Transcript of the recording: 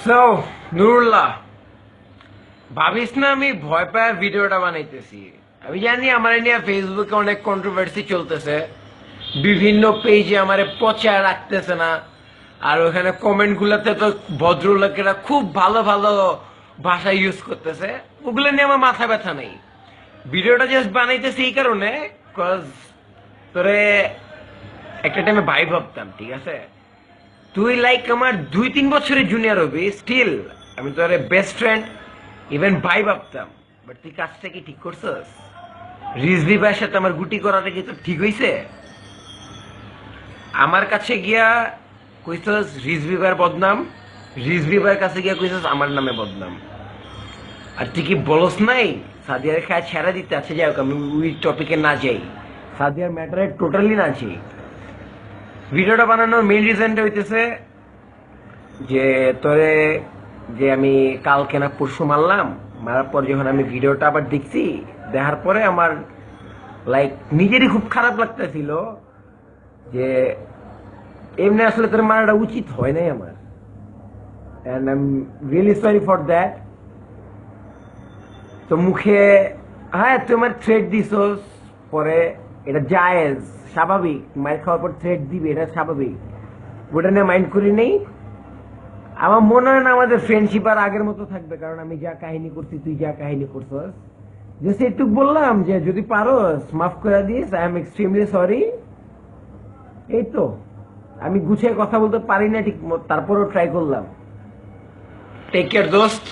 So Nurullah, ভাবিস না আমি ভয় পায় ভিডিওটা বানাইতেছি। আমি জানি আমার নিয়ে ফেসবুকে অনেক কন্ট্রোভার্সি চলতেছে, বিভিন্ন পেজে আমারে পচা রাখতেছে না। আর ওখানে কমেন্ট গুলাতে তো ভদ্রলোকেরা খুব ভালো ভালো ভাষা ইউজ করতেছে, ওগুলো নিয়ে আমার মাথা ব্যথা নেই। ভিডিওটা জাস্ট বানাইতেছি এই কারণে, কজ তোরে একটা টাইমে ভাই ভাবতাম, ঠিক আছে? তুই লাইক আমার 2-3 বছরের জুনিয়র হবি, স্টিল আমি তোর বেস্ট ফ্রেন্ড, ইভেন ভাই ভাবতাম। বাট তুই কাজটা কি ঠিক করছস? রিজভি ভাইয়ের সাথে আমার গুটি করাটা কি তোর ঠিক হইছে? আমার কাছে গিয়া কইছস রিজভি ভাইয়ের বদনাম, রিজভি ভাইয়ের কাছে গিয়া কইছস আমার নামে বদনাম। আর তুই কি বলস নাই সাদিয়ার খায় ছেড়া দিতে? আছে, যাই হোক, আমি ওই টপিকে না যাই, সাদিয়ার ম্যাটারে টোটালি না যাই। ভিডিওটা বানানোর মেইন রিজনটা হইতেছে যে তোরে, যে আমি কালকে না পরশু মারলাম, মারার পর যখন আমি ভিডিওটা আবার দেখছি, দেখার পরে আমার লাইক নিজেরই খুব খারাপ লাগতেছিল যে এমনি আসলে তোর মারাটা উচিত হয় নাই আমার। And I am really sorry for that. তো মুখে, হ্যাঁ তুই আমার থ্রেড দিছস, পরে এটা জায়েজ, স্বাভাবিক, মার খাওয়ার পর থ্রেড দিবি, এটা স্বাভাবিক, ওটা নিয়ে মাইন্ড করি নেই। আমার মনে হয় না আমাদের ফ্রেন্ডশিপ আর আগের মতো থাকবে, কারণ আমি যা কাহিনী করছি, তুই যা কাহিনী করছস, যে সেটুক বললাম যে যদি পারোস মাফ করে this, I am extremely sorry. এই তো, আমি গুছিয়ে কথা বলতে পারি না ঠিক তারপরেও ট্রাই করলাম। টেক কেয়ার দোস্ত।